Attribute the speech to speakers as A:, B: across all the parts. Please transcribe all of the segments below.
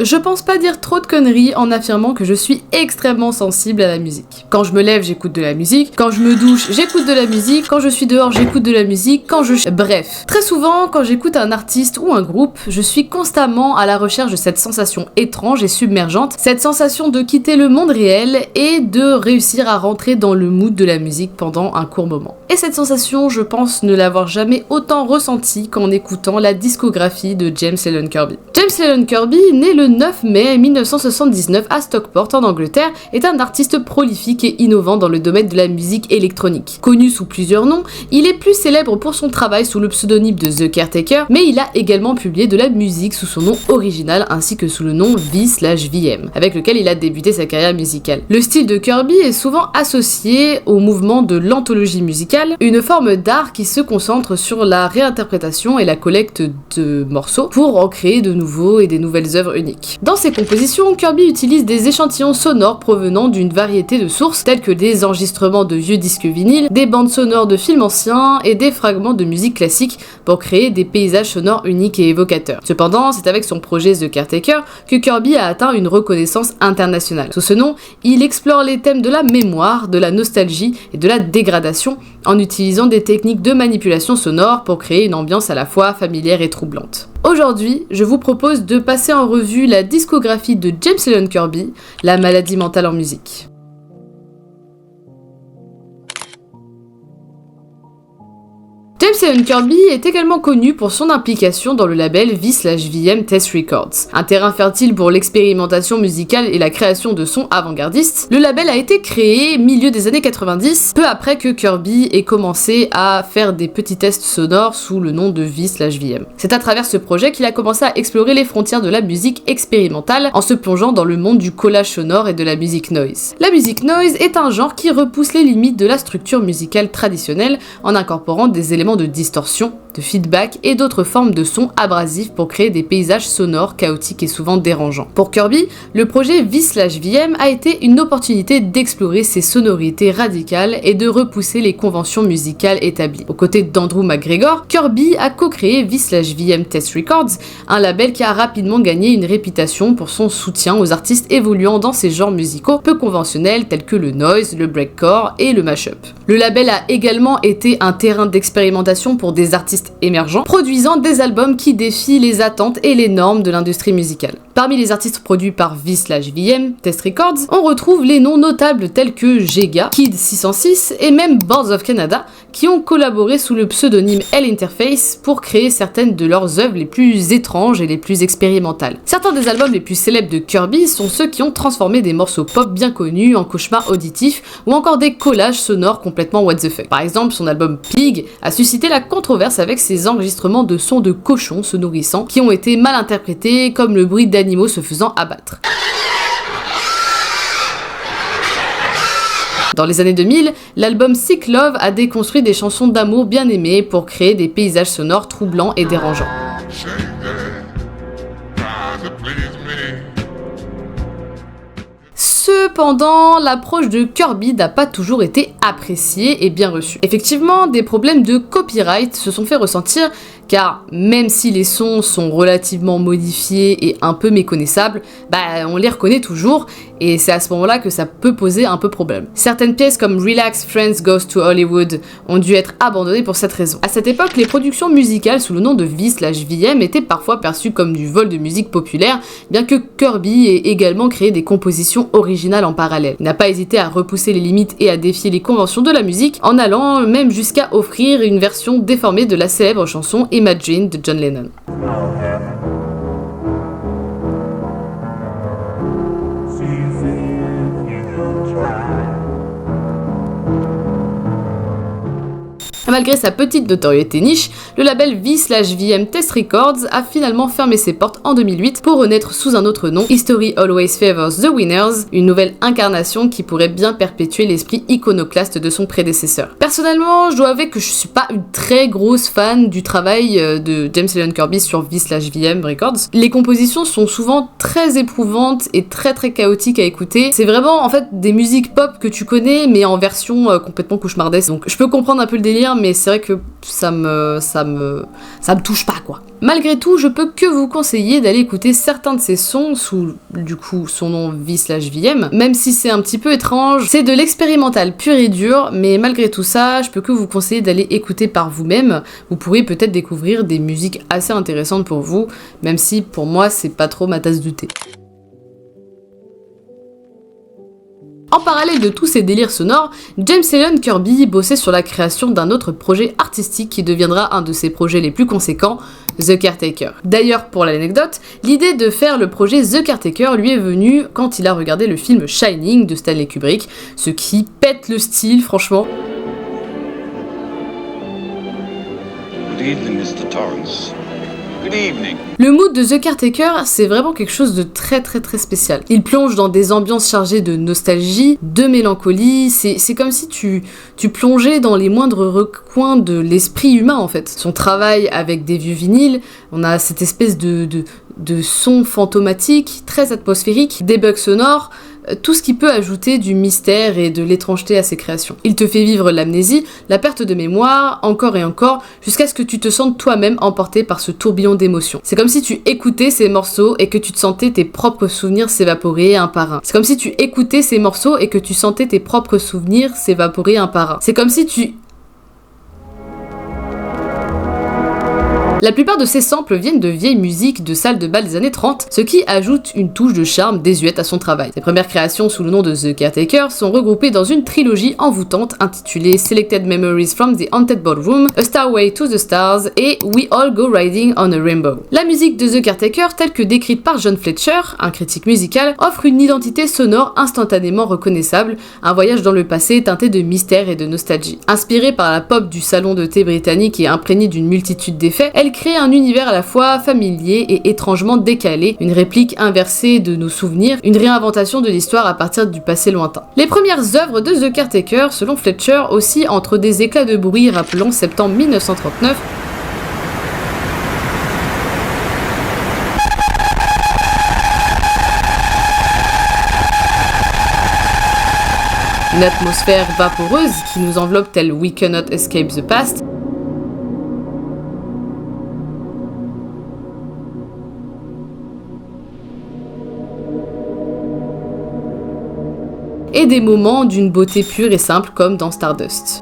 A: Je pense pas dire trop de conneries en affirmant que je suis extrêmement sensible à la musique. Quand je me lève, j'écoute de la musique. Quand je me douche, j'écoute de la musique. Quand je suis dehors, j'écoute de la musique. Bref. Très souvent, quand j'écoute un artiste ou un groupe, je suis constamment à la recherche de cette sensation étrange et submergente, cette sensation de quitter le monde réel et de réussir à rentrer dans le mood de la musique pendant un court moment. Et cette sensation, je pense ne l'avoir jamais autant ressentie qu'en écoutant la discographie de James Lennon Kirby. James Lennon Kirby, né le 9 mai 1979 à Stockport en Angleterre, est un artiste prolifique et innovant dans le domaine de la musique électronique. Connu sous plusieurs noms, il est plus célèbre pour son travail sous le pseudonyme de The Caretaker, mais il a également publié de la musique sous son nom original ainsi que sous le nom V/VM, avec lequel il a débuté sa carrière musicale. Le style de Kirby est souvent associé au mouvement de l'anthologie musicale, une forme d'art qui se concentre sur la réinterprétation et la collecte de morceaux pour en créer de nouveaux et des nouvelles œuvres uniques. Dans ses compositions, Kirby utilise des échantillons sonores provenant d'une variété de sources telles que des enregistrements de vieux disques vinyles, des bandes sonores de films anciens et des fragments de musique classique pour créer des paysages sonores uniques et évocateurs. Cependant, c'est avec son projet The Caretaker que Kirby a atteint une reconnaissance internationale. Sous ce nom, il explore les thèmes de la mémoire, de la nostalgie et de la dégradation en utilisant des techniques de manipulation sonore pour créer une ambiance à la fois familière et troublante. Aujourd'hui, je vous propose de passer en revue la discographie de James Lennon Kirby, la maladie mentale en musique. James Lennon Kirby est également connu pour son implication dans le label V/VM Test Records, un terrain fertile pour l'expérimentation musicale et la création de sons avant-gardistes. Le label a été créé milieu des années 90, peu après que Kirby ait commencé à faire des petits tests sonores sous le nom de V/VM. C'est à travers ce projet qu'il a commencé à explorer les frontières de la musique expérimentale en se plongeant dans le monde du collage sonore et de la musique noise. La musique noise est un genre qui repousse les limites de la structure musicale traditionnelle en incorporant des éléments de distorsion, de feedback et d'autres formes de sons abrasifs pour créer des paysages sonores chaotiques et souvent dérangeants. Pour Kirby, le projet V/VM a été une opportunité d'explorer ces sonorités radicales et de repousser les conventions musicales établies. Aux côtés d'Andrew McGregor, Kirby a co-créé V/VM Test Records, un label qui a rapidement gagné une réputation pour son soutien aux artistes évoluant dans ces genres musicaux peu conventionnels tels que le noise, le breakcore et le mashup. Le label a également été un terrain d'expérimentation pour des artistes émergents, produisant des albums qui défient les attentes et les normes de l'industrie musicale. Parmi les artistes produits par V/VM Test Records, on retrouve les noms notables tels que Jega, Kid 606 et même Boards of Canada, qui ont collaboré sous le pseudonyme L-Interface pour créer certaines de leurs œuvres les plus étranges et les plus expérimentales. Certains des albums les plus célèbres de Kirby sont ceux qui ont transformé des morceaux pop bien connus en cauchemars auditifs ou encore des collages sonores complètement what the fuck. Par exemple, son album Pig a suscité la controverse avec ses enregistrements de sons de cochons se nourrissant qui ont été mal interprétés comme le bruit d'animaux se faisant abattre. Dans les années 2000, l'album Sick Love a déconstruit des chansons d'amour bien aimées pour créer des paysages sonores troublants et dérangeants. Cependant, l'approche de Kirby n'a pas toujours été appréciée et bien reçue. Effectivement, des problèmes de copyright se sont fait ressentir car même si les sons sont relativement modifiés et un peu méconnaissables, on les reconnaît toujours et c'est à ce moment-là que ça peut poser un peu problème. Certaines pièces comme Relax Friends Goes to Hollywood ont dû être abandonnées pour cette raison. À cette époque, les productions musicales sous le nom de V/VM étaient parfois perçues comme du vol de musique populaire, bien que Kirby ait également créé des compositions originales en parallèle. Il n'a pas hésité à repousser les limites et à défier les conventions de la musique, en allant même jusqu'à offrir une version déformée de la célèbre chanson Imagine de John Lennon. Malgré sa petite notoriété niche, le label V/VM Test Records a finalement fermé ses portes en 2008 pour renaître sous un autre nom, History Always Favors the Winners, une nouvelle incarnation qui pourrait bien perpétuer l'esprit iconoclaste de son prédécesseur. Personnellement, je dois avouer que je suis pas une très grosse fan du travail de James Lennon Kirby sur V/VM Records. Les compositions sont souvent très éprouvantes et très chaotiques à écouter. C'est vraiment en fait des musiques pop que tu connais mais en version complètement cauchemardesque. Donc je peux comprendre un peu le délire, mais c'est vrai que ça me touche pas, quoi. Malgré tout, je peux que vous conseiller d'aller écouter certains de ses sons sous, du coup, son nom V/VM, même si c'est un petit peu étrange. C'est de l'expérimental pur et dur, mais malgré tout ça, je peux que vous conseiller d'aller écouter par vous-même. Vous pourrez peut-être découvrir des musiques assez intéressantes pour vous, même si pour moi, c'est pas trop ma tasse de thé. En parallèle de tous ces délires sonores, James Leon Kirby bossait sur la création d'un autre projet artistique qui deviendra un de ses projets les plus conséquents, The Caretaker. D'ailleurs, pour l'anecdote, l'idée de faire le projet The Caretaker lui est venue quand il a regardé le film Shining de Stanley Kubrick, ce qui pète le style, franchement.
B: Good evening, Mr. Torrance. Good evening.
A: Le mood de The Caretaker, c'est vraiment quelque chose de très spécial. Il plonge dans des ambiances chargées de nostalgie, de mélancolie, c'est comme si tu plongeais dans les moindres recoins de l'esprit humain en fait. Son travail avec des vieux vinyles, on a cette espèce de son fantomatique, très atmosphérique, des bugs sonores, tout ce qui peut ajouter du mystère et de l'étrangeté à ses créations. Il te fait vivre l'amnésie, la perte de mémoire, encore et encore, jusqu'à ce que tu te sentes toi-même emporté par ce tourbillon d'émotions. C'est comme si tu écoutais ces morceaux et que tu te sentais tes propres souvenirs s'évaporer un par un. C'est comme si tu écoutais ces morceaux et que tu sentais tes propres souvenirs s'évaporer un par un. C'est comme si tu... La plupart de ces samples viennent de vieilles musiques de salles de bal des années 30, ce qui ajoute une touche de charme désuète à son travail. Ses premières créations sous le nom de The Caretaker sont regroupées dans une trilogie envoûtante intitulée Selected Memories from the Haunted Ballroom, A Starway to the Stars et We All Go Riding on a Rainbow. La musique de The Caretaker, telle que décrite par John Fletcher, un critique musical, offre une identité sonore instantanément reconnaissable, un voyage dans le passé teinté de mystère et de nostalgie. Inspirée par la pop du salon de thé britannique et imprégnée d'une multitude d'effets, elle crée un univers à la fois familier et étrangement décalé, une réplique inversée de nos souvenirs, une réinventation de l'histoire à partir du passé lointain. Les premières œuvres de The Caretaker, selon Fletcher, aussi entre des éclats de bruit rappelant septembre 1939, une atmosphère vaporeuse qui nous enveloppe telle We Cannot Escape the Past, et des moments d'une beauté pure et simple comme dans Stardust.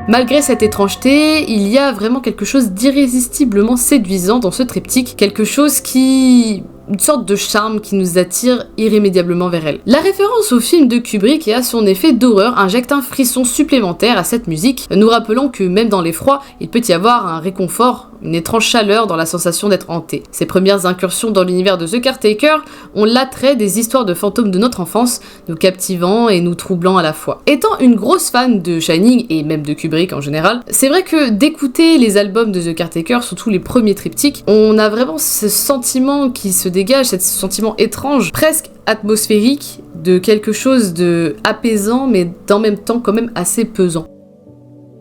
A: Malgré cette étrangeté, il y a vraiment quelque chose d'irrésistiblement séduisant dans ce triptyque, quelque chose qui... une sorte de charme qui nous attire irrémédiablement vers elle. La référence au film de Kubrick et à son effet d'horreur injecte un frisson supplémentaire à cette musique, nous rappelant que même dans l'effroi, il peut y avoir un réconfort, une étrange chaleur dans la sensation d'être hanté. Ses premières incursions dans l'univers de The Caretaker ont l'attrait des histoires de fantômes de notre enfance, nous captivant et nous troublant à la fois. Étant une grosse fan de Shining et même de Kubrick en général, c'est vrai que d'écouter les albums de The Caretaker, surtout les premiers triptyques, on a vraiment ce sentiment qui se dégage, ce sentiment étrange, presque atmosphérique, de quelque chose de apaisant mais en même temps quand même assez pesant.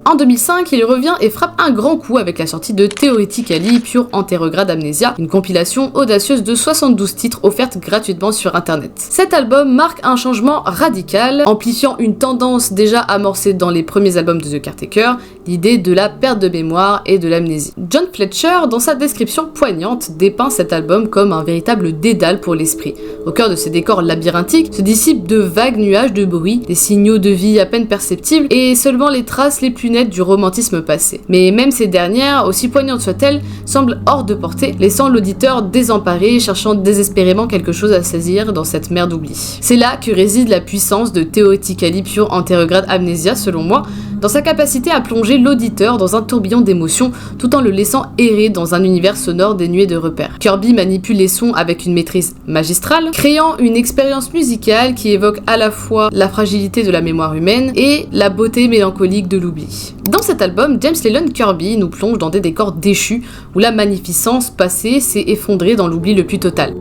A: En 2005, il revient et frappe un grand coup avec la sortie de Theoretically Pure Anterograde Amnesia, une compilation audacieuse de 72 titres offerte gratuitement sur internet. Cet album marque un changement radical, amplifiant une tendance déjà amorcée dans les premiers albums de The Caretaker, l'idée de la perte de mémoire et de l'amnésie. John Fletcher, dans sa description poignante, dépeint cet album comme un véritable dédale pour l'esprit. Au cœur de ces décors labyrinthiques se dissipent de vagues nuages de bruit, des signaux de vie à peine perceptibles et seulement les traces les plus nettes du romantisme passé. Mais même ces dernières, aussi poignantes soient-elles, semblent hors de portée, laissant l'auditeur désemparé, cherchant désespérément quelque chose à saisir dans cette mer d'oubli. C'est là que réside la puissance de Theoretically Pure Anterograde Amnesia, selon moi, dans sa capacité à plonger l'auditeur dans un tourbillon d'émotions tout en le laissant errer dans un univers sonore dénué de repères. Kirby manipule les sons avec une maîtrise magistrale, créant une expérience musicale qui évoque à la fois la fragilité de la mémoire humaine et la beauté mélancolique de l'oubli. Dans cet album, James Leon Kirby nous plonge dans des décors déchus où la magnificence passée s'est effondrée dans l'oubli le plus total.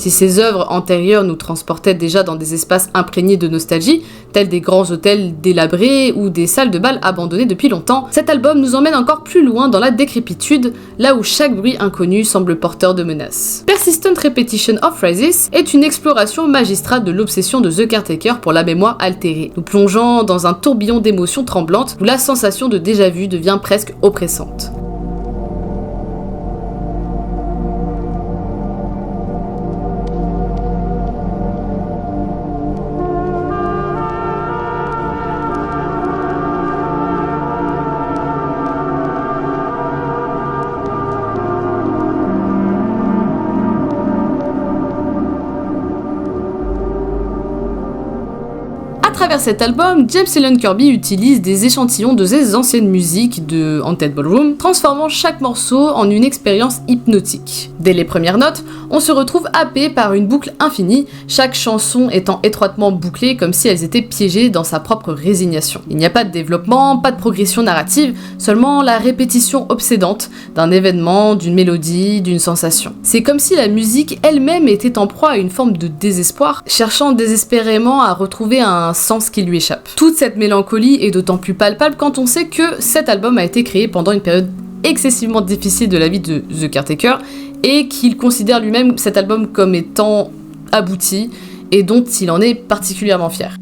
A: Si ses œuvres antérieures nous transportaient déjà dans des espaces imprégnés de nostalgie, tels des grands hôtels délabrés ou des salles de bal abandonnées depuis longtemps, cet album nous emmène encore plus loin dans la décrépitude, là où chaque bruit inconnu semble porteur de menaces. Persistent Repetition of Phrases est une exploration magistrale de l'obsession de The Caretaker pour la mémoire altérée, nous plongeant dans un tourbillon d'émotions tremblantes où la sensation de déjà-vu devient presque oppressante. À travers cet album, James Newton Kirby utilise des échantillons de ses anciennes musiques de Haunted Ballroom, transformant chaque morceau en une expérience hypnotique. Dès les premières notes, on se retrouve happé par une boucle infinie, chaque chanson étant étroitement bouclée comme si elles étaient piégées dans sa propre résignation. Il n'y a pas de développement, pas de progression narrative, seulement la répétition obsédante d'un événement, d'une mélodie, d'une sensation. C'est comme si la musique elle-même était en proie à une forme de désespoir, cherchant désespérément à retrouver un sens qui lui échappe. Toute cette mélancolie est d'autant plus palpable quand on sait que cet album a été créé pendant une période excessivement difficile de la vie de The Caretaker et qu'il considère lui-même cet album comme étant abouti et dont il en est particulièrement fier.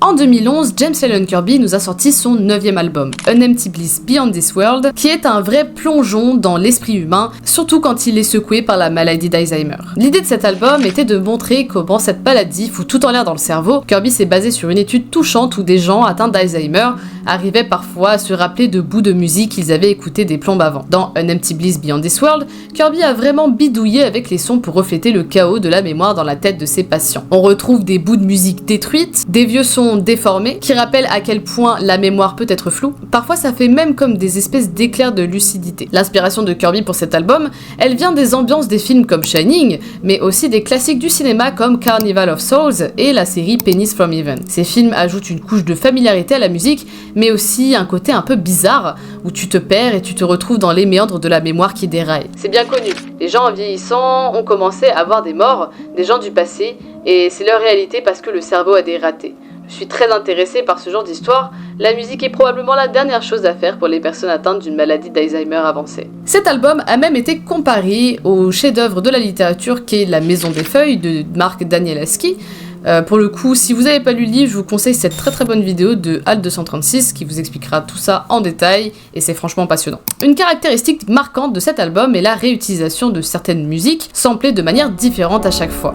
A: En 2011, James Newton Kirby nous a sorti son 9e album, An Empty Bliss Beyond This World, qui est un vrai plongeon dans l'esprit humain, surtout quand il est secoué par la maladie d'Alzheimer. L'idée de cet album était de montrer comment cette maladie fout tout en l'air dans le cerveau. Kirby s'est basé sur une étude touchante où des gens atteints d'Alzheimer arrivaient parfois à se rappeler de bouts de musique qu'ils avaient écoutés des plombes avant. Dans An Empty Bliss Beyond This World, Kirby a vraiment bidouillé avec les sons pour refléter le chaos de la mémoire dans la tête de ses patients. On retrouve des bouts de musique détruites, des vieux sons déformés qui rappellent à quel point la mémoire peut être floue. Parfois ça fait même comme des espèces d'éclairs de lucidité. L'inspiration de Kirby pour cet album, elle vient des ambiances des films comme Shining, mais aussi des classiques du cinéma comme Carnival of Souls et la série Pennies from Heaven. Ces films ajoutent une couche de familiarité à la musique, mais aussi un côté un peu bizarre, où tu te perds et tu te retrouves dans les méandres de la mémoire qui déraille. C'est bien connu, les gens en vieillissant ont commencé à voir des morts, des gens du passé, et c'est leur réalité parce que le cerveau a des ratés. Je suis très intéressée par ce genre d'histoire, la musique est probablement la dernière chose à faire pour les personnes atteintes d'une maladie d'Alzheimer avancée. Cet album a même été comparé au chef-d'œuvre de la littérature qu'est La Maison des Feuilles de Mark Danielewski. Pour le coup, si vous n'avez pas lu le livre, je vous conseille cette très bonne vidéo de Alt236 qui vous expliquera tout ça en détail et c'est franchement passionnant. Une caractéristique marquante de cet album est la réutilisation de certaines musiques, samplées de manière différente à chaque fois.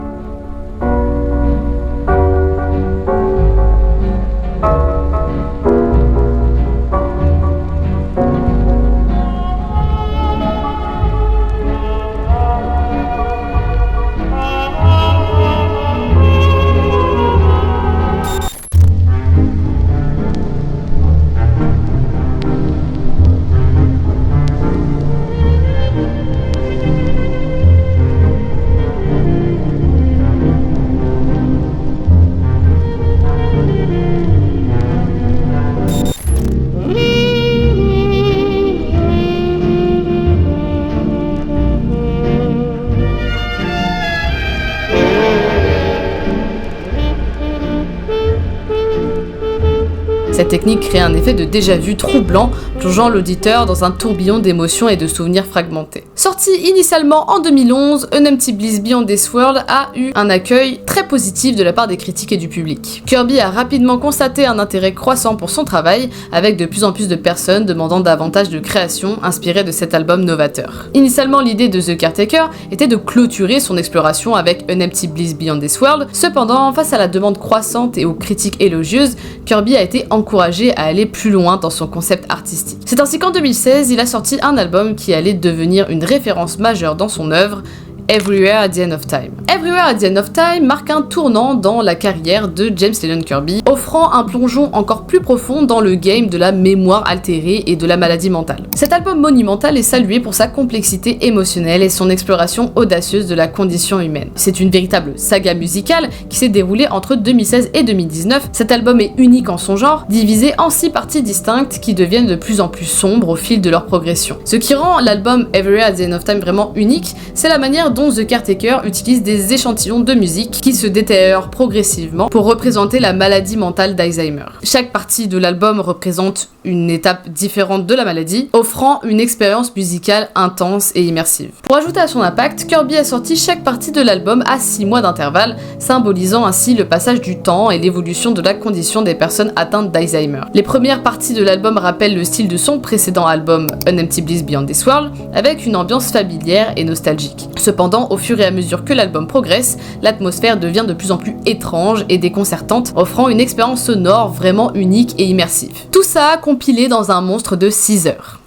A: Cette technique crée un effet de déjà-vu troublant, plongeant l'auditeur dans un tourbillon d'émotions et de souvenirs fragmentés. Sorti initialement en 2011, An Empty Bliss Beyond This World a eu un accueil très positif de la part des critiques et du public. Kirby a rapidement constaté un intérêt croissant pour son travail, avec de plus en plus de personnes demandant davantage de créations inspirées de cet album novateur. Initialement, l'idée de The Caretaker était de clôturer son exploration avec An Empty Bliss Beyond This World. Cependant, face à la demande croissante et aux critiques élogieuses, Kirby a été encouragé à aller plus loin dans son concept artistique. C'est ainsi qu'en 2016, il a sorti un album qui allait devenir une référence majeure dans son œuvre, Everywhere at the End of Time. Everywhere at the End of Time marque un tournant dans la carrière de James Newton Kirby, offrant un plongeon encore plus profond dans le game de la mémoire altérée et de la maladie mentale. Cet album monumental est salué pour sa complexité émotionnelle et son exploration audacieuse de la condition humaine. C'est une véritable saga musicale qui s'est déroulée entre 2016 et 2019. Cet album est unique en son genre, divisé en 6 parties distinctes qui deviennent de plus en plus sombres au fil de leur progression. Ce qui rend l'album Everywhere at the End of Time vraiment unique, c'est la manière dont dont The Caretaker utilise des échantillons de musique qui se détériorent progressivement pour représenter la maladie mentale d'Alzheimer. Chaque partie de l'album représente une étape différente de la maladie, offrant une expérience musicale intense et immersive. Pour ajouter à son impact, Kirby a sorti chaque partie de l'album à 6 mois d'intervalle, symbolisant ainsi le passage du temps et l'évolution de la condition des personnes atteintes d'Alzheimer. Les premières parties de l'album rappellent le style de son précédent album An Empty Bliss Beyond This World, avec une ambiance familière et nostalgique. Cependant, au fur et à mesure que l'album progresse, l'atmosphère devient de plus en plus étrange et déconcertante, offrant une expérience sonore vraiment unique et immersive. Tout ça compilé dans un monstre de 6 heures.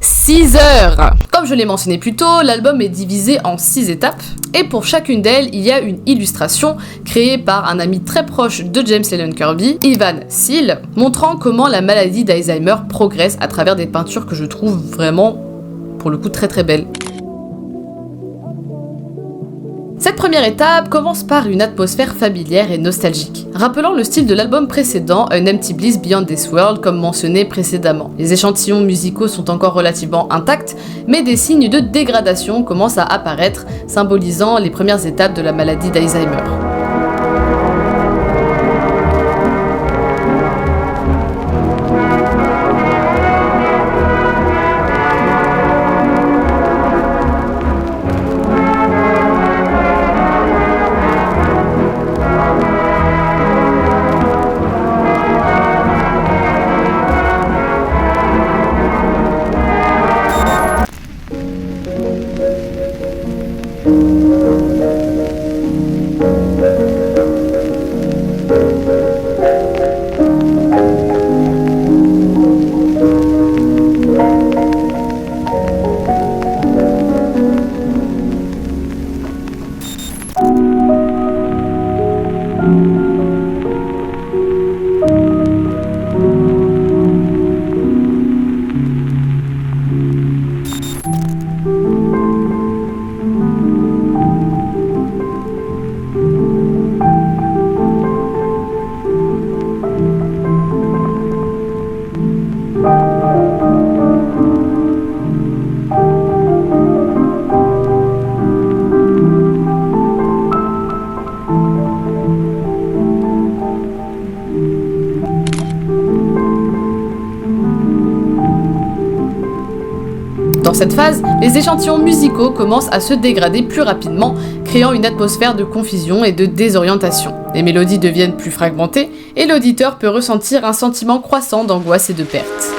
A: 6 heures! Comme je l'ai mentionné plus tôt, l'album est divisé en 6 étapes, et pour chacune d'elles, il y a une illustration créée par un ami très proche de James Lennon Kirby, Ivan Seal, montrant comment la maladie d'Alzheimer progresse à travers des peintures que je trouve vraiment, pour le coup, très très belles. Cette première étape commence par une atmosphère familière et nostalgique, rappelant le style de l'album précédent An Empty Bliss Beyond This World comme mentionné précédemment. Les échantillons musicaux sont encore relativement intacts, mais des signes de dégradation commencent à apparaître, symbolisant les premières étapes de la maladie d'Alzheimer. Dans cette phase, les échantillons musicaux commencent à se dégrader plus rapidement, créant une atmosphère de confusion et de désorientation. Les mélodies deviennent plus fragmentées et l'auditeur peut ressentir un sentiment croissant d'angoisse et de perte.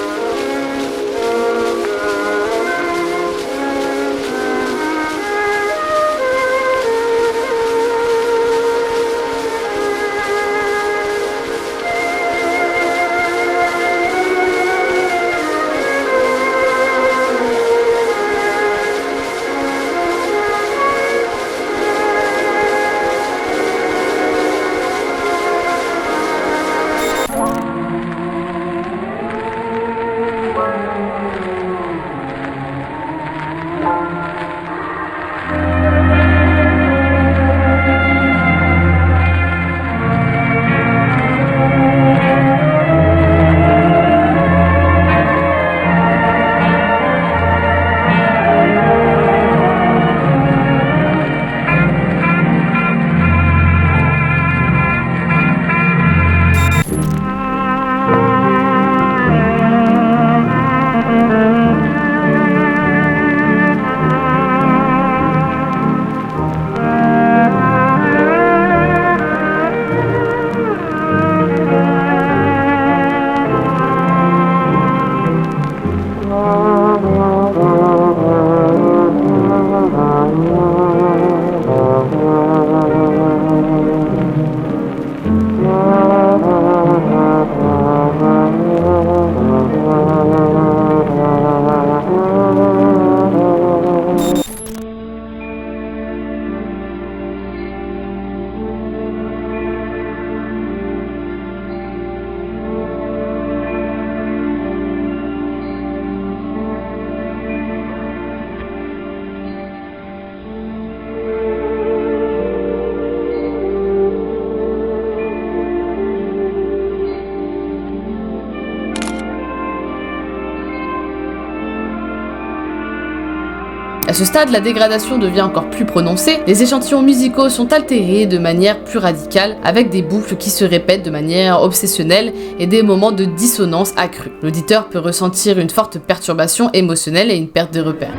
A: À ce stade, la dégradation devient encore plus prononcée, les échantillons musicaux sont altérés de manière plus radicale, avec des boucles qui se répètent de manière obsessionnelle et des moments de dissonance accrue. L'auditeur peut ressentir une forte perturbation émotionnelle et une perte de repères.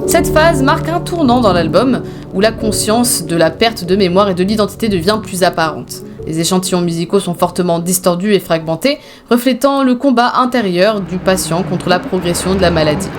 A: Cette phase marque un tournant dans l'album, où la conscience de la perte de mémoire et de l'identité devient plus apparente. Les échantillons musicaux sont fortement distordus et fragmentés, reflétant le combat intérieur du patient contre la progression de la maladie.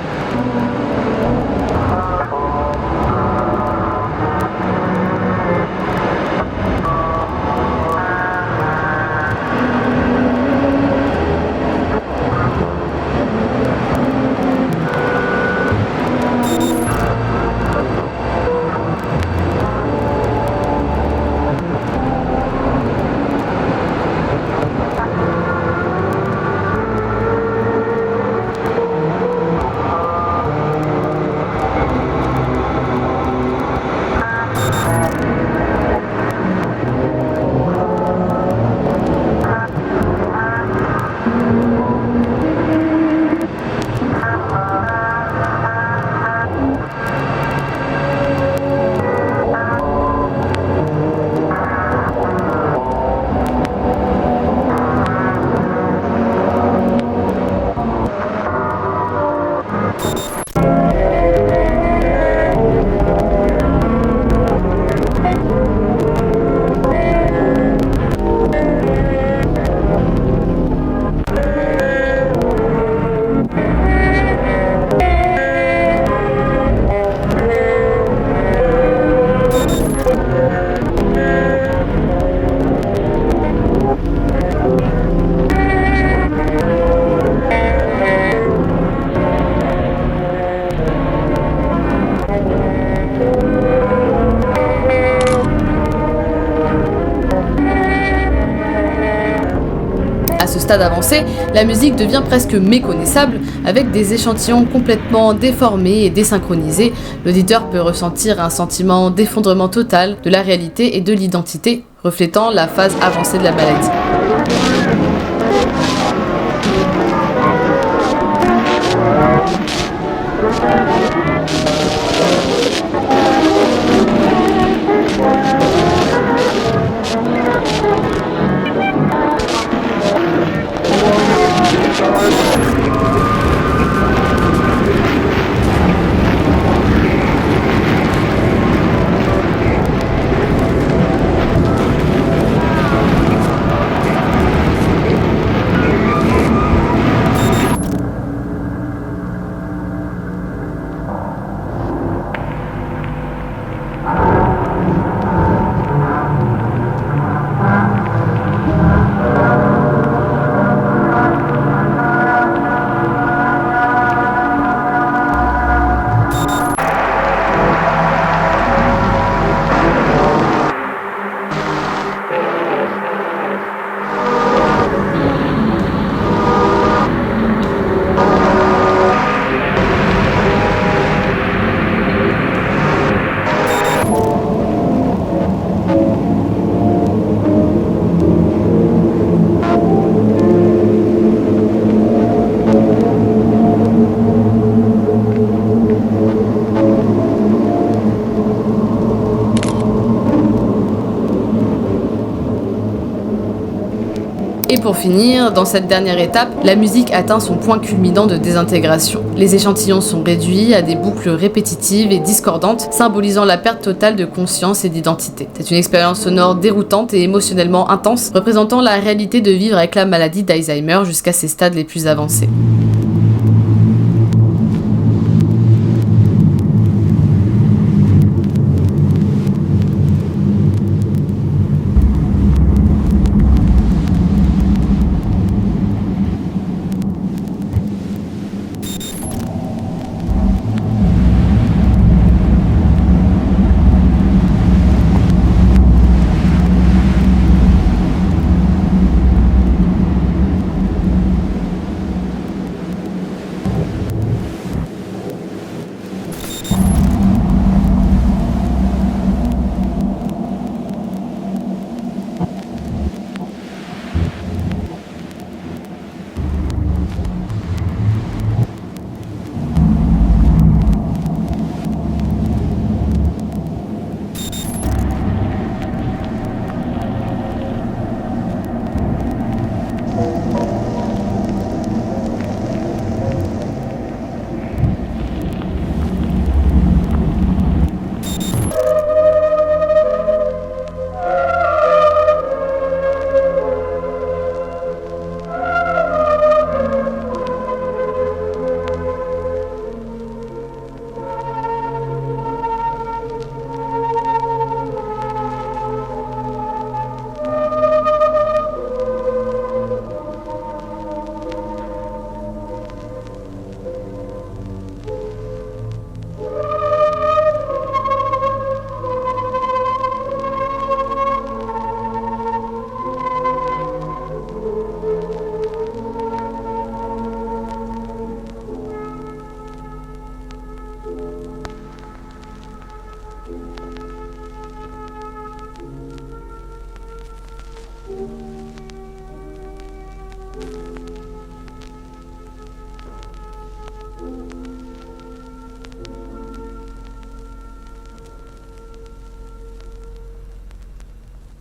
A: À ce stade avancé, la musique devient presque méconnaissable, avec des échantillons complètement déformés et désynchronisés. L'auditeur peut ressentir un sentiment d'effondrement total de la réalité et de l'identité, reflétant la phase avancée de la maladie. Et pour finir, dans cette dernière étape, la musique atteint son point culminant de désintégration. Les échantillons sont réduits à des boucles répétitives et discordantes, symbolisant la perte totale de conscience et d'identité. C'est une expérience sonore déroutante et émotionnellement intense, représentant la réalité de vivre avec la maladie d'Alzheimer jusqu'à ses stades les plus avancés.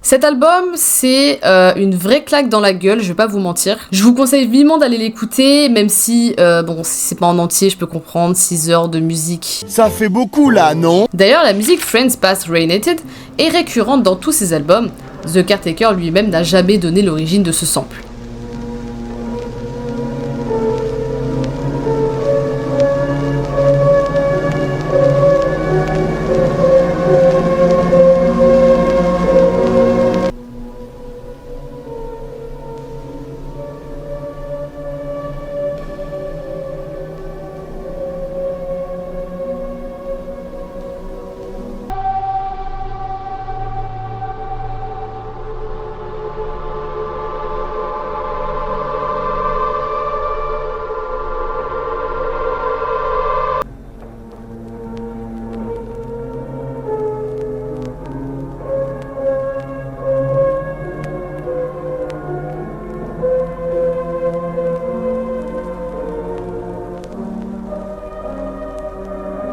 A: Cet album, c'est une vraie claque dans la gueule, je vais pas vous mentir. Je vous conseille vivement d'aller l'écouter, même si, bon, si c'est pas en entier, je peux comprendre, 6 heures de musique.
C: Ça fait beaucoup là, non?
A: D'ailleurs, la musique Friends Past Reunited est récurrente dans tous ses albums. The Caretaker lui-même n'a jamais donné l'origine de ce sample.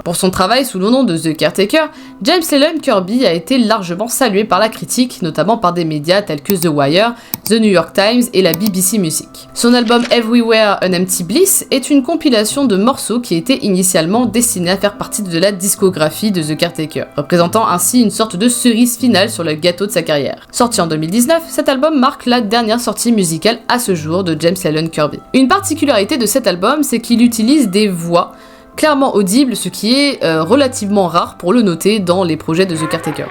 A: Pour son travail sous le nom de The Caretaker, James Leland Kirby a été largement salué par la critique, notamment par des médias tels que The Wire, The New York Times et la BBC Music. Son album Everywhere An Empty Bliss est une compilation de morceaux qui étaient initialement destinés à faire partie de la discographie de The Caretaker, représentant ainsi une sorte de cerise finale sur le gâteau de sa carrière. Sorti en 2019, cet album marque la dernière sortie musicale à ce jour de James Leland Kirby. Une particularité de cet album, c'est qu'il utilise des voix clairement audible, ce qui est relativement rare pour le noter dans les projets de The Caretaker.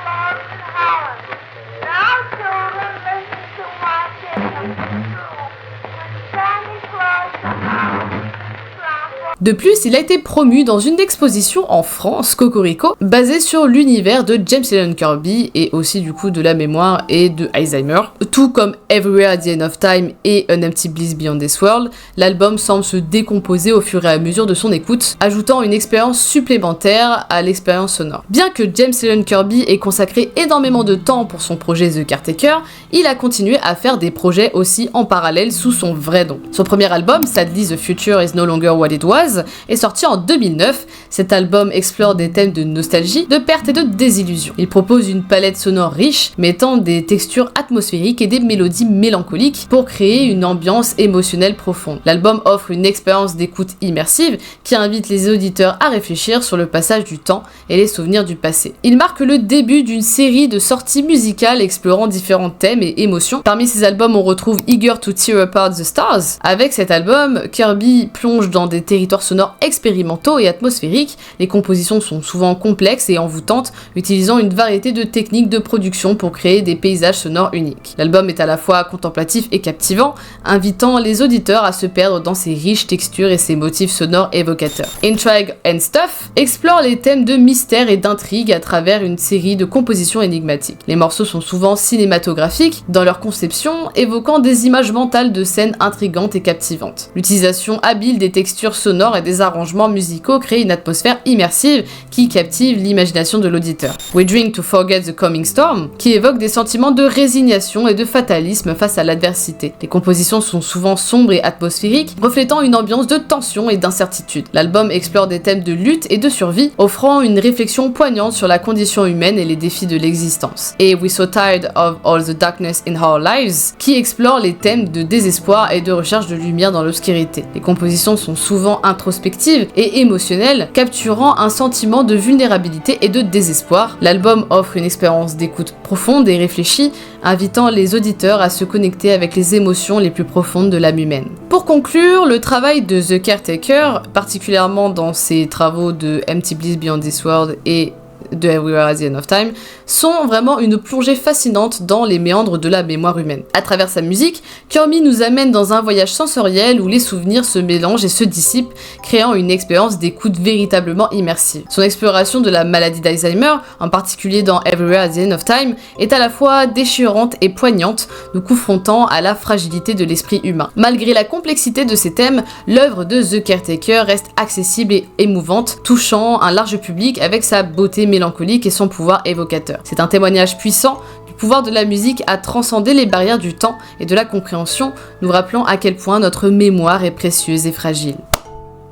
A: De plus, il a été promu dans une exposition en France, Cocorico, basée sur l'univers de James Leland Kirby et aussi du coup de la mémoire et de Alzheimer. Tout comme Everywhere at the End of Time et An Empty Bliss Beyond This World, l'album semble se décomposer au fur et à mesure de son écoute, ajoutant une expérience supplémentaire à l'expérience sonore. Bien que James Leland Kirby ait consacré énormément de temps pour son projet The Caretaker, il a continué à faire des projets aussi en parallèle sous son vrai nom. Son premier album, Sadly The Future Is No Longer What It Was, Jazz est sorti en 2009. Cet album explore des thèmes de nostalgie, de perte et de désillusion. Il propose une palette sonore riche, mettant des textures atmosphériques et des mélodies mélancoliques pour créer une ambiance émotionnelle profonde. L'album offre une expérience d'écoute immersive qui invite les auditeurs à réfléchir sur le passage du temps et les souvenirs du passé. Il marque le début d'une série de sorties musicales explorant différents thèmes et émotions. Parmi ces albums, on retrouve Eager to Tear Apart the Stars. Avec cet album, Kirby plonge dans des territoires sonores expérimentaux et atmosphériques. Les compositions sont souvent complexes et envoûtantes, utilisant une variété de techniques de production pour créer des paysages sonores uniques. L'album est à la fois contemplatif et captivant, invitant les auditeurs à se perdre dans ses riches textures et ses motifs sonores évocateurs. Intrigue and Stuff explore les thèmes de mystère et d'intrigue à travers une série de compositions énigmatiques. Les morceaux sont souvent cinématographiques dans leur conception, évoquant des images mentales de scènes intrigantes et captivantes. L'utilisation habile des textures sonores et des arrangements musicaux crée une atmosphère immersive qui captive l'imagination de l'auditeur. We Drink to Forget the Coming Storm, qui évoque des sentiments de résignation et de fatalisme face à l'adversité. Les compositions sont souvent sombres et atmosphériques, reflétant une ambiance de tension et d'incertitude. L'album explore des thèmes de lutte et de survie, offrant une réflexion poignante sur la condition humaine et les défis de l'existence. Et We're So Tired of All the Darkness in Our Lives, qui explore les thèmes de désespoir et de recherche de lumière dans l'obscurité. Les compositions sont souvent introspectives et émotionnelles, capturant un sentiment de vulnérabilité et de désespoir. L'album offre une expérience d'écoute profonde et réfléchie, invitant les auditeurs à se connecter avec les émotions les plus profondes de l'âme humaine. Pour conclure, le travail de The Caretaker, particulièrement dans ses travaux de Empty Bliss Beyond This World et de Everywhere at the End of Time, sont vraiment une plongée fascinante dans les méandres de la mémoire humaine. À travers sa musique, Kirby nous amène dans un voyage sensoriel où les souvenirs se mélangent et se dissipent, créant une expérience d'écoute véritablement immersive. Son exploration de la maladie d'Alzheimer, en particulier dans Everywhere at the End of Time, est à la fois déchirante et poignante, nous confrontant à la fragilité de l'esprit humain. Malgré la complexité de ces thèmes, l'œuvre de The Caretaker reste accessible et émouvante, touchant un large public avec sa beauté mélancolique et son pouvoir évocateur. C'est un témoignage puissant du pouvoir de la musique à transcender les barrières du temps et de la compréhension, nous rappelant à quel point notre mémoire est précieuse et fragile.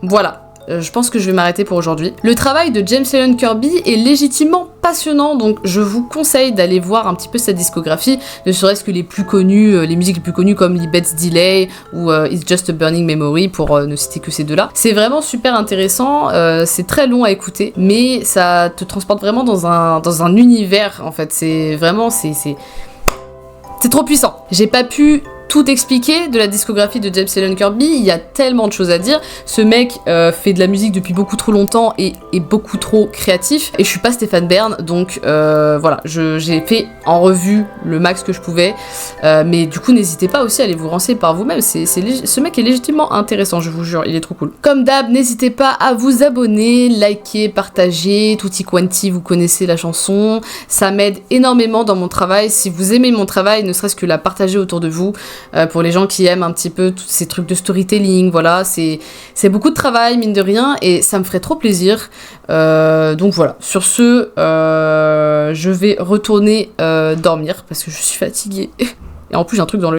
A: Voilà. Je pense que je vais m'arrêter pour aujourd'hui. Le travail de James Lennon Kirby est légitimement passionnant, donc je vous conseille d'aller voir un petit peu sa discographie, ne serait-ce que les plus connus, les musiques les plus connues comme Libet's Delay ou It's Just a Burning Memory, pour ne citer que ces deux-là. C'est vraiment super intéressant, c'est très long à écouter, mais ça te transporte vraiment dans un univers, en fait. C'est vraiment, c'est trop puissant. J'ai pas pu tout expliquer de la discographie de James Lennon Kirby, il y a tellement de choses à dire. Ce mec fait de la musique depuis beaucoup trop longtemps et est beaucoup trop créatif, et je suis pas Stéphane Bern, donc voilà, j'ai fait en revue le max que je pouvais, mais du coup n'hésitez pas aussi à aller vous renseigner par vous-même, ce mec est légitimement intéressant, je vous jure, il est trop cool. Comme d'hab, n'hésitez pas à vous abonner, liker, partager, tutti quanti, vous connaissez la chanson, ça m'aide énormément dans mon travail. Si vous aimez mon travail, ne serait-ce que la partager autour de vous, pour les gens qui aiment un petit peu tous ces trucs de storytelling, voilà, c'est beaucoup de travail, mine de rien, et ça me ferait trop plaisir. Donc voilà, sur ce, je vais retourner dormir parce que je suis fatiguée. Et en plus j'ai un truc dans le